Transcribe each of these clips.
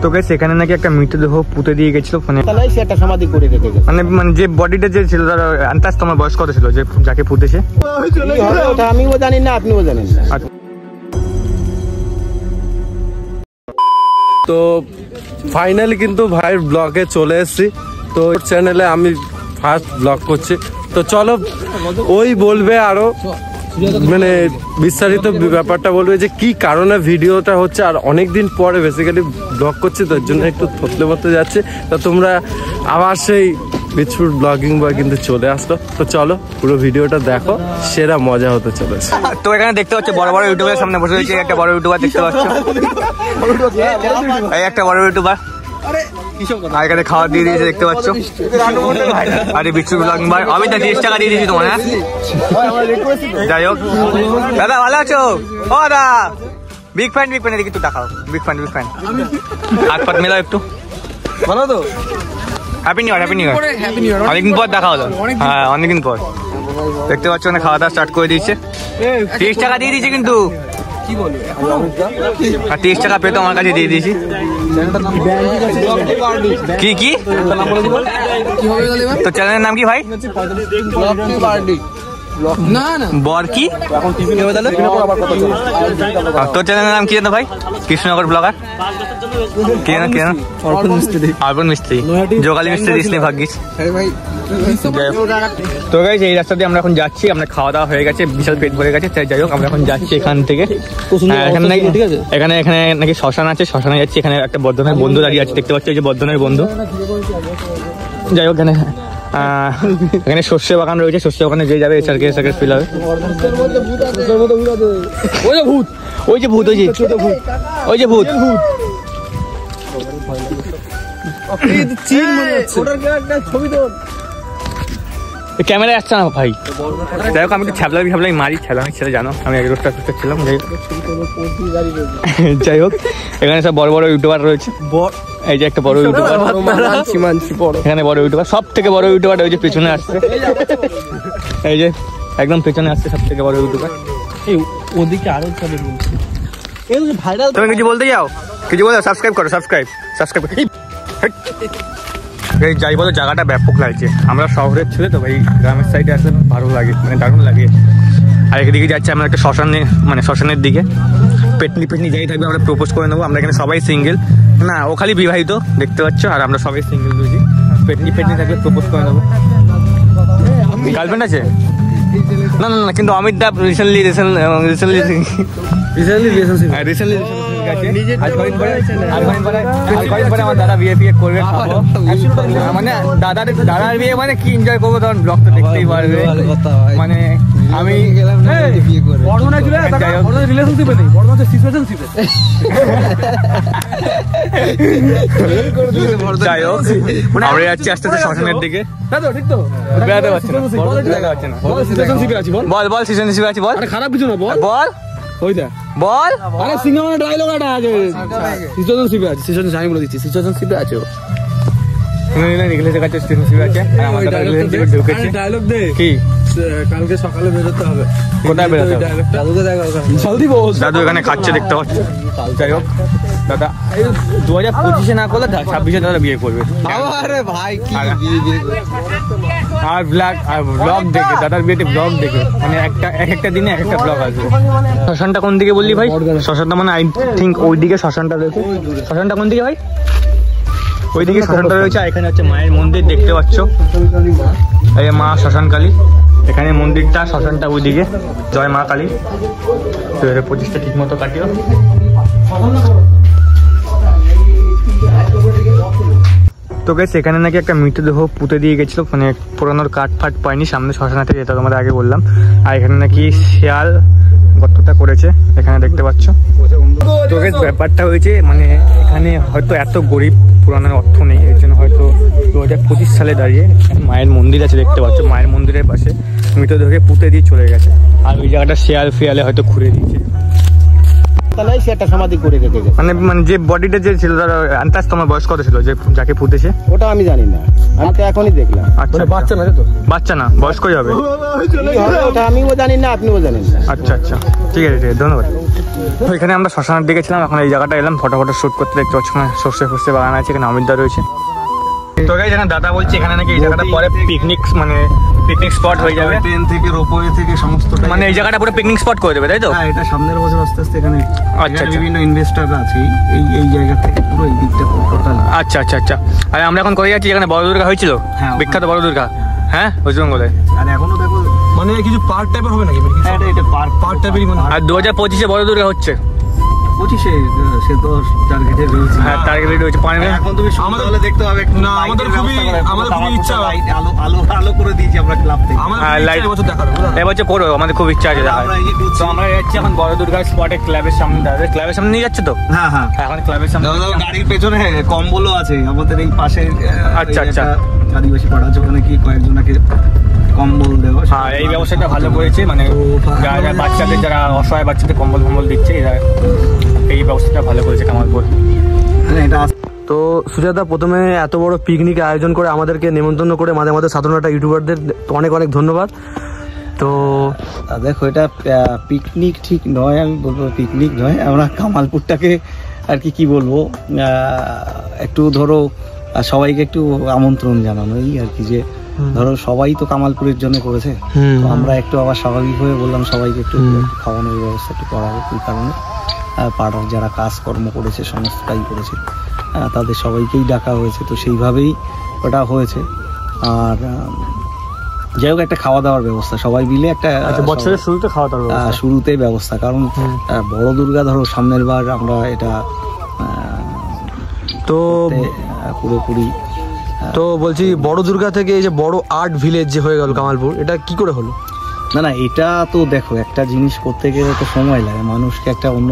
তো গাইস এখানে নাকি একটা মৃতদেহ পুঁতে দিয়ে গেছিল, মানে সে একটা সমাধি করে রেখে গেছে। মানে যে বডিটা যে ছিল তার আন্দাজ তোমার বয়স কত ছিল যে যাকে পুঁতেছে? ওটা আমিও জানি না, আপনিও জানেন না। তো ফাইনালি কিন্তু ভাইয়ের ব্লগে চলে এসেছি। তো চ্যানেলে আমি ফার্স্ট ব্লগ করছি, তো চলো ওই বলবে আরো মানে বিস্তারিত ব্যাপারটা বলবে যে কি কারণে ভিডিওটা হচ্ছে। আর অনেকদিন পরে বেসিক্যালি ব্লগ করছি, তো এর জন্য একটু থতলে বলতে যাচ্ছে। তো তোমরা আবার সেই বিচফুট ব্লগিং বয় কিন্তু চলে আসলো। তো চলো পুরো ভিডিওটা দেখো, সেরা মজা হতে চলেছে। তো এখানে দেখতে পাচ্ছ বড় বড় ইউটিউবের সামনে বসে রয়েছে একটা বড় ইউটিউবার, দেখতে পাচ্ছ এই একটা বড় ইউটিউবার। আর এখানে খাওয়া দিয়ে দিয়েছে দেখতে পাচ্ছ। আরে বিচফুট ব্লগিং ভাই, আমি তো 30 টাকা দিয়ে দিয়েছি তোমার। হ্যাঁ যাই হোক দাদা ভালো আছো? ও দাদা বিগ ফ্যান এদিকে একটু দেখাও। বিগ ফ্যান হাত পাত মেলাও একটু। ভালো তো? Happy new year. অনেকদিন পর দেখা হলো। হ্যাঁ অনেকদিন পর। দেখতে পাচ্ছ না খাওয়া দাওয়া স্টার্ট করে দিয়েছে। 30 টাকা দিয়ে দিয়েছে কিন্তু। কি বলবে? 30 টাকা পেতো আমার কাছে দিয়ে দিয়েছি। কি তো চ্যানেলের নাম কি ভাই? না না বর কি তোর চ্যানেলের নাম কি জানো ভাই? কৃষ্ণনগর ব্লগার। কি জানো? অর্পণ মিস্ত্রি। যোগালী মিস্ত্রি দিস নি ভাগ্যিস। তো গাইস এই রাস্তা দিয়ে আমরা এখন যাচ্ছি। আমরা খাওয়া দাওয়া হয়ে গেছে, বিশাল পেট ভরে গেছে। যাই হোক আমরা এখন যাচ্ছি এখান থেকে। এখানে নাকি শ্মশান আছে, শ্মশানে যাচ্ছি। এখানে একটা বর্ধনের বন্ধু দাঁড়িয়ে আছে, দেখতে পাচ্ছি এই যে বর্ধনের বন্ধু। যাই হোক এখানে শস্য বাগান রয়েছে, শস্য বাগানে যে যাবে এসারকে ফিল হবে। ওই যে ভূত ক্যামেরা আসছে না ভাই। যাই হোক আমি তো ছ্যাবলাই মারি ছেলে জানো, আমি এক রোজটা ছিলাম। যাই হোক এখানে সব বড় বড় ইউটিউবার রয়েছে। এই যে একটা বড় ইউটিউবার, এখানে বড় ইউটিউবার, সব থেকে বড় ইউটিউবার ওই যে পেছনে আসছে। এই যে একদম পেছনে আসছে সব থেকে বড় ইউটিউবার। ওদিকে আরো ভাইরাল। তুমি কিছু বলতে যাও? কিছু বলো? সাবস্ক্রাইব করো। এই যাই বলো জায়গাটা ব্যাপক লাগছে। আমরা শহরের ছেলে তো ভাই, গ্রামের সাইডে আসলে ভালো লাগে, মানে দারুণ লাগে। আর একদিকে যাচ্ছি আমরা একটা শ্মশানের দিকে। পেটনি যাই থাকবে আমরা প্রপোজ করে নেবো। আমরা এখানে সবাই সিঙ্গেল না, ও খালি বিবাহিত দেখতে পাচ্ছ, আর আমরা সবাই সিঙ্গেল রয়েছি। পেটনি থাকলে প্রপোজ করে নেবো। গার্লফ্রেন্ড আছে? না কিন্তু অমিত দা রিসেন্টলি আমার দাদা বিয়ে করবে। মানে দাদার বিয়ে মানে কি এনজয় করবো, তখন ব্লগ তো দেখতেই পারবে। মানে আমি যাই হোক আমরা যাচ্ছি আস্তে আস্তে শ্মশানের দিকে। বেড়াতে পারছি না। বল সিচুয়েশনশিপে আছি। বল খারাপ কিছু না, বল ওইটা বল। আরে সিনেমার ডায়লগ এটা আছে, সিচুয়েশনশিপে আছে। সিচুয়েশন আমি বলে দিচ্ছি, সিচুয়েশনশিপে আছে ও। ডায়লগ দে কি? কালকে সকালে বেরোতে হবে। কোথায় বেরোতে হবে? দাদু এখানে খাচ্ছে দেখতে পাচ্ছ। যাই হোক দাদা 2025-এ না করলে 26-এ দাদা বিয়ে করবে। আরে ভাই কি আর ব্লগ দেখে দাদার বিয়েতে ব্লগ দেখে, মানে একটা দিনে একটা ব্লগ আসবে। শ্মশানটা কোন দিকে বললি ভাই? শ্মশানটা মানে আই থিঙ্ক ওইদিকে শ্মশানটা রয়েছে। শ্মশানটা কোন দিকে ভাই? ওইদিকে শ্মশানটা রয়েছে। এখানে হচ্ছে মায়ের মন্দির দেখতে পাচ্ছ, এই মা শ্মশানকালী। এখানে মন্দিরটা, শ্মশানটা ওইদিকে। জয় মা কালী। 2025টা ঠিক মতো কাটিও। তো গাইস এখানে নাকি একটা মৃতদেহ পুঁতে দিয়ে গেছিল, মানে পুরানোর কাঠ ফাট পায়নি, সামনে শ্মশানাতে যেটা তোমাদের আগে বললাম। আর এখানে নাকি শিয়াল গর্তটা করেছে, এখানে দেখতে পাচ্ছ। তো গাইস ব্যাপারটা হয়েছে মানে এখানে হয়তো এত গরিব, পুরানোর অর্থ নেই, এর জন্য হয়তো 2025 সালে দাঁড়িয়ে মায়ের মন্দির আছে দেখতে পাচ্ছ, মায়ের মন্দিরের পাশে মৃতদেহকে পুঁতে দিয়ে চলে গেছে। আর ওই জায়গাটা শিয়ালে হয়তো ঘুরে দিয়েছে। তাহলে সে একটা সমাধি করে রেখে গেছে। মানে যে বডিটা যে ছিল তার আন্দাজ তোমার বয়স কত ছিল যে যাকে পুঁতেছে? ওটা আমি জানি না, আমি তো এখনই দেখলাম। আচ্ছা, বাচ্চা না তো? বাচ্চা না, বয়স্কই হবে। ওটা আমিও জানি না, আপনিও জানেন না। আচ্ছা আচ্ছা, ঠিক আছে, ধন্যবাদ। তো এখানে আমরা শ্মশানের দিকে ছিলাম, এখন এই জায়গাটা এলাম ফটো শুট করতে। দেখতে পাচ্ছি সর্ষে ফর্ষে বাগান আছে, এখানে অমিতদা রয়েছে। তো গাইস এখানে দাদা বলছে এখানে নাকি এই জায়গাটা পরে পিকনিক মানে পিকনিক স্পট হয়ে যাবে। ট্রেন থেকে রোপওয়ে থেকে সমস্তটা মানে এই জায়গাটা পুরো পিকনিক স্পট করে দেবে, তাই তো? হ্যাঁ, এটা সামনের বছর আস্তে আস্তে এখানে আচ্ছা, বিভিন্ন ইনভেস্টররা আছে এই জায়গা থেকে পুরো এই দিকটা টোটাল। আচ্ছা আচ্ছা আচ্ছা। আর আমরা এখন কোথায় যাচ্ছি? এখানে বড় দুর্গা হয়েছিল, হ্যাঁ, বিখ্যাত বড় দুর্গা, হ্যাঁ, ওয়েস্ট বেঙ্গলে। আর এখনো দেখো মানে কিছু পার্ক টাইপের হবে নাকি? হ্যাঁ, এটা পার্ক টাইপেরই মনে হয়। আর 2025-এ বড় দুর্গা হচ্ছে 25-এ, সে তো টার্গেটে রয়েছে। হ্যাঁ, টার্গেট রয়েছে। এখন তুমি আমাদের তাহলে দেখতে পাবে না, আমাদের খুবই ইচ্ছা, আলো করে দিয়েছি আমরা ক্লাব থেকে। লাইট এবছর দেখার এবছর করবো, আমাদের খুব ইচ্ছা আছে দেখার। তো আমরা যাচ্ছি এখন বড় দুর্গার স্পটে, ক্লাবের সামনে। ক্লাবের সামনে নিয়ে যাচ্ছে তো? হ্যাঁ হ্যাঁ, এখন ক্লাবের সামনে গাড়ির পেছনে কম্বলও আছে আমাদের এই পাশে। আচ্ছা, আচ্ছা। আদিবাসী পাড়া আছে, ওখানে কি কয়েকজনকে কম্বল দেওয়া। হ্যাঁ, এই ব্যবসাটা ভালো করেছে, মানে যারা বাচ্চাদের, যারা অসহায় বাচ্চাদের কম্বল দিচ্ছে, এরা এই ব্যবস্থাটা ভালো করেছে কামালপুর। এটা তো সুজাতা, প্রথমে এত বড় পিকনিক আয়োজন করে আমাদেরকে নেমন্তন্ন করে মাঝে মাঝে সাধারণটা ইউটিউবারদের অনেক অনেক ধন্যবাদ। তো দেখো, এটা পিকনিক ঠিক নয়, আমি বলবো পিকনিক নয়, আমরা কামালপুরটাকে আর কি বলবো, একটু ধরো সবাইকে একটু আমন্ত্রণ জানানো, এই আর কি, যে ধরো সবাই তো কামালপুরের জন্য করেছে, তো আমরা একটু আবার স্বাভাবিক হয়ে বললাম সবাইকে একটু খাওয়ানোর ব্যবস্থা একটু করা হোক। এই কারণে পাড়ার যারা কাজকর্ম করেছে সমস্তটাই করেছে, তাদের সবাইকেই ডাকা হয়েছে, তো সেইভাবেই ওটা হয়েছে। আর যাই হোক, একটা খাওয়া দাওয়ার ব্যবস্থা সবাই মিলে একটা বছরের শুরুতে খাওয়া দাওয়া শুরুতে ব্যবস্থা, কারণ বড় দুর্গা ধরো সামনের বার আমরা এটা তো পুরোপুরি। তো বলছি, বড় দুর্গা থেকে এই যে বড় আর্ট ভিলেজ যে হয়ে গেল কামালপুর, এটা কি করে হলো? না, এটা তো দেখো, একটা জিনিস করতে গেলে তো সময় লাগে, মানুষকে একটা অন্য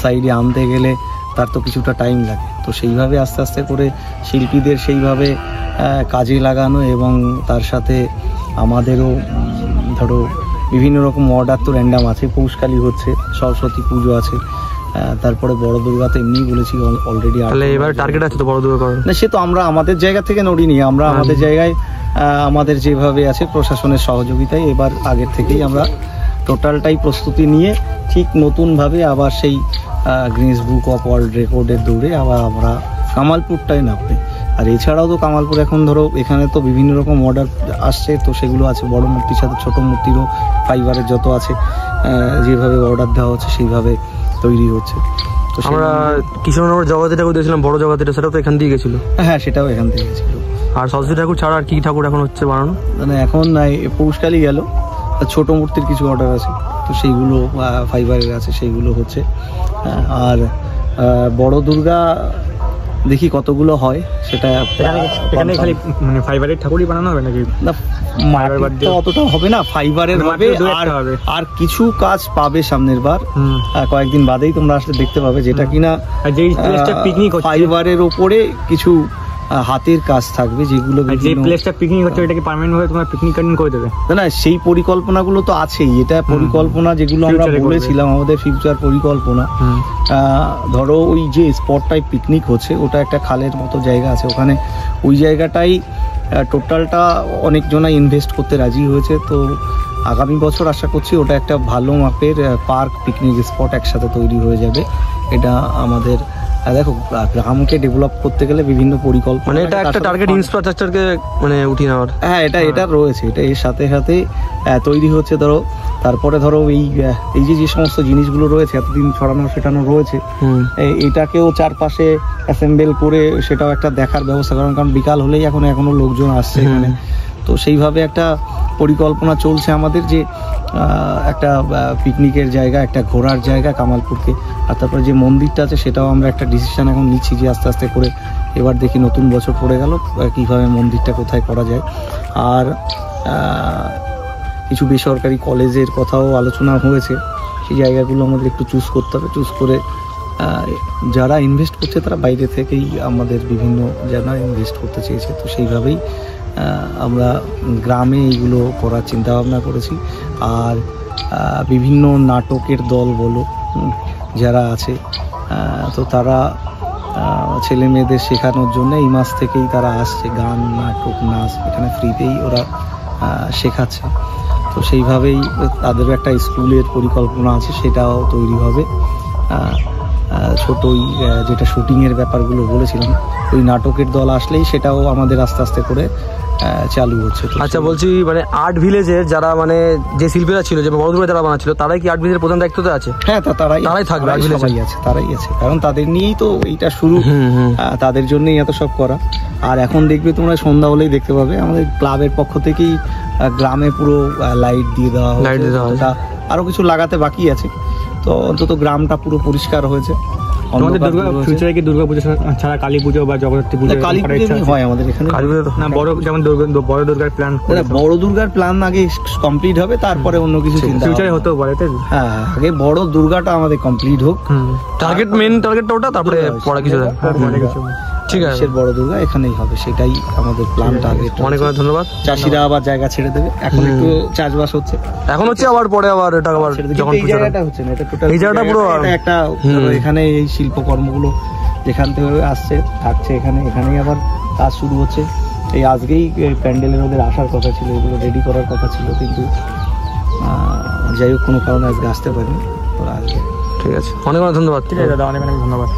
সাইডে আনতে গেলে তার তো কিছুটা টাইম লাগে। তো সেইভাবে আস্তে আস্তে করে শিল্পীদের সেইভাবে কাজে লাগানো, এবং তার সাথে আমাদেরও ধরো বিভিন্ন রকম অর্ডার তো র্যান্ডাম আছে। পৌষকালী হচ্ছে, সরস্বতী পুজো আছে, তারপরে বড় দুর্গা তো এমনি বলেছি অলরেডি। তাহলে এবার টার্গেট আছে তো বড় দুর্গা করার? না, সে তো আমরা আমাদের জায়গা থেকে নড়িনি, আমরা আমাদের জায়গায় আমাদের যেভাবে আছে প্রশাসনের সহযোগিতায় এবার আগের থেকেই আমরা টোটালটাই প্রস্তুতি নিয়ে ঠিক নতুনভাবে আবার সেই গ্রিনিস বুক অফ ওয়ার্ল্ড রেকর্ডের দৌড়ে আবার আমরা কামালপুরটাই নামবে। আর এছাড়াও তো কামালপুর এখন ধরো এখানে তো বিভিন্ন রকম অর্ডার আসছে, তো সেগুলো আছে বড় মূর্তির সাথে ছোট মূর্তিরও ফাইবারের যত আছে যেভাবে অর্ডার দেওয়া হচ্ছে সেইভাবে তৈরি হচ্ছে। তো আমরা কৃষ্ণনগর জগতী ঠাকুর দেখছিলাম, বড় জগতীটা, সেটাও তো এখান দিয়ে গেছিল। হ্যাঁ, সেটাও এখান থেকে গেছিল। আর সরস্বতী ঠাকুর ছাড়া আর কি ঠাকুর এখন হচ্ছে বানানো? মানে এখন পৌষকালী গেল, ছোট মূর্তির কিছু অর্ডার আছে, তো সেইগুলো ফাইবারের আছে, সেইগুলো হচ্ছে। আর বড় দুর্গা দেখি কতগুলো হয়, সেটা এখানে খালি মানে ফাইবারের ঠাকুরই বানানো হবে নাকি? না, মাটির অতটা হবে না, ফাইবারের হবে। আর কিছু কাজ পাবে সামনের বার, কয়েকদিন বাদেই তোমরা আসলে দেখতে পাবে, যেটা কিনা পিকনিক ফাইবারের ওপরে কিছু হাতের কাজ থাকবে, যেগুলো যে প্লেসটা পিকনিক হচ্ছে ওটা কি পার্মানেন্ট ভাবে তোমরা পিকনিক কার্ডেন করে দেবে? না, সেই পরিকল্পনাগুলো তো আছেই। এটা পরিকল্পনা যেগুলো আমরা বলেছিলাম, আমাদের ফিউচার পরিকল্পনা। ধরো ওই যে স্পটটায় পিকনিক হচ্ছে, ওটা একটা খালের মতো জায়গা আছে, ওখানে ওই জায়গাটাই টোটালটা অনেকজনাই ইনভেস্ট করতে রাজি হয়েছে। তো আগামী বছর আশা করছি ওটা একটা ভালো মাপের পার্ক পিকনিক স্পট একসাথে তৈরি হয়ে যাবে। এটা আমাদের দেখো, গ্রামকে ডেভেলপ করতে গেলে বিভিন্ন পরিকল্পনা, মানে এটা একটা টার্গেট ইনফ্রাস্ট্রাকচারকে মানে উঠিয়ে নেওয়ার, হ্যাঁ, এটা রয়েছে, এটা এর সাথে সাথে তৈরি হচ্ছে। ধরো তারপরে ধরো এই যে সমস্ত জিনিসগুলো রয়েছে এতদিন ছড়ানো সেটানো রয়েছে, এটাকেও চারপাশে অ্যাসেম্বল করে সেটাও একটা দেখার ব্যবস্থা, কারণ বিকাল হলেই এখনো লোকজন আসছে এখানে। তো সেইভাবে একটা পরিকল্পনা চলছে আমাদের, যে একটা পিকনিকের জায়গা, একটা ঘোরার জায়গা কামালপুরকে। আর তারপরে যে মন্দিরটা আছে সেটাও আমরা একটা ডিসিশন এখন নিচ্ছি, যে আস্তে আস্তে করে এবার দেখি নতুন বছর পড়ে গেল কীভাবে মন্দিরটা কোথায় করা যায়। আর কিছু বেসরকারি কলেজের কথাও আলোচনা হয়েছে, সেই জায়গাগুলো আমাদের একটু চুজ করতে হবে। চুজ করে যারা ইনভেস্ট করছে তারা বাইরে থেকেই আমাদের বিভিন্ন যারা ইনভেস্ট করতে চেয়েছে, তো সেইভাবেই আমরা গ্রামে এইগুলো করার চিন্তাভাবনা করেছি। আর বিভিন্ন নাটকের দল বলো, যারা আছে তো তারা ছেলে মেয়েদের শেখানোর জন্য এই মাস থেকেই তারা আসছে, গান নাটক নাচ এখানে ফ্রিতেই ওরা শেখাচ্ছে। তো সেইভাবেই তাদেরও একটা স্কুলের পরিকল্পনা আছে, সেটাও তৈরি হবে। ছোট ওই যেটা শুটিংয়ের ব্যাপারগুলো বলেছিলাম, ওই নাটকের দল আসলেই সেটাও আমাদের আস্তে আস্তে করে চালু হচ্ছে। আচ্ছা বলছি, মানে আর্ট ভিলেজের যারা মানে যে শিল্পীরা ছিল, যে বড় যারা বানাচ্ছিল, তারাই কি আর্ট ভিলেজের প্রধান দায়িত্বতে আছে? হ্যাঁ, তারাই থাকবে, সবাই আছে, তারাই আছে, কারণ তাদের নিয়েই তো এইটা শুরু, তাদের জন্যই এত সব করা। আর এখন দেখবে তোমরা সন্ধ্যা হলেই দেখতে পাবে আমাদের ক্লাবের পক্ষ থেকেই গ্রামে পুরো লাইট দিয়ে দেওয়া হয়েছে, আরো কিছু লাগাতে বাকি আছে। তো অন্তত গ্রামটা পুরো পরিষ্কার হয়েছে। আমাদের ফিউচারে কি দুর্গাপূজা ছাড়া কালী পুজো বা জগদ্ধাত্রী পুজো হয় আমাদের এখানে? না, বড় যেমন বড় দুর্গার প্ল্যান, বড় দুর্গার প্ল্যান আগে কমপ্লিট হবে, তারপরে অন্য কিছু চিন্তা ফিউচারে হতেও পারে। হ্যাঁ, আগে বড় দুর্গাটা আমাদের কমপ্লিট হোক, টার্গেট মেন টার্গেটটা ওটা, তারপরে পরে কিছু ঠিক আছে। বড় দুর্গা এখানেই হবে, সেটাই আমাদের প্ল্যানটা আগে। অনেক অনেক ধন্যবাদ। চাষিরা আবার জায়গা ছেড়ে দেবে, এখন একটু চাষবাস হচ্ছে, এখন হচ্ছে, আবার পরে আবার এটা আবার যখন এই জায়গাটা হচ্ছে না, এটা টোটাল এই জায়গাটা পুরো একটা এখানে এই শিল্পকর্মগুলো যেখান থেকে আসছে থাকছে, এখানেই আবার কাজ শুরু হচ্ছে। এই আজকেই প্যান্ডেলের ওদের আসার কথা ছিল, এগুলো রেডি করার কথা ছিল, কিন্তু যাই হোক কোনো কারণে আজকে আসতে পারিনি, ওরা আসবে। ঠিক আছে, অনেক অনেক ধন্যবাদ। ঠিক আছে দাদা, অনেক অনেক ধন্যবাদ।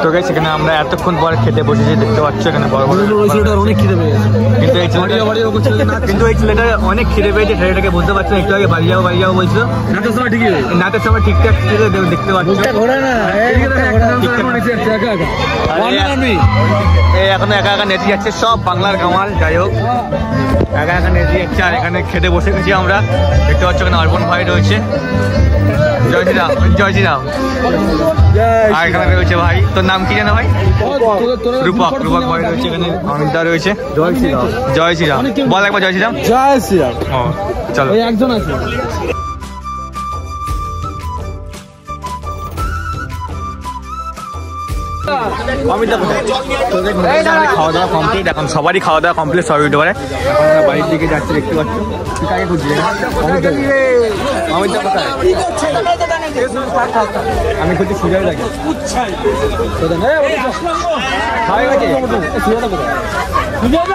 তো গাইস, এখানে আমরা এতক্ষণ পরে খেতে বসেছি, দেখতে পাচ্ছ এখানে বড় বড়, অনেক খিদে পেয়ে গেছে, কিন্তু এই ছেলেটা অনেক খিদে পেয়েছে, ছেলেটাকে বলতে পারছো একটু আগে বাড়ি যাও বলছো, নাচের সময় ঠিকঠাক ছিল, দেখতে পাচ্ছ এখনো একা একা নেচে যাচ্ছে, সব বাংলার কামাল। যাই হোক, একা একা নেচে যাচ্ছে, আর এখানে খেতে বসে গেছি আমরা, দেখতে পাচ্ছ এখানে অর্পণ ভাই রয়েছে, জয় শ্রীরাম, জয় শ্রীরাম। আর এখানে রয়েছে ভাই, তোর নাম কি জানো ভাই? রূপক ভাই রয়েছে এখানে, অমিতা রয়েছে। জয় শ্রীরাম, জয় শ্রীরাম, বল একবার জয় শ্রীরাম। জয় শ্রীরাম। ও চলো, একজন আছে। খাওয়া দাওয়া কমপ্লিট, এখন সবারই খাওয়া দাওয়া কমপ্লিট, সবাই উঠে পারে। আমরা বাড়ির দিকে যাচ্ছি, দেখতে পাচ্ছ। কাকে খুঁজছি? অমিতা কোথায়? আমি খুঁজছি সুজয় লাগে। সুজয়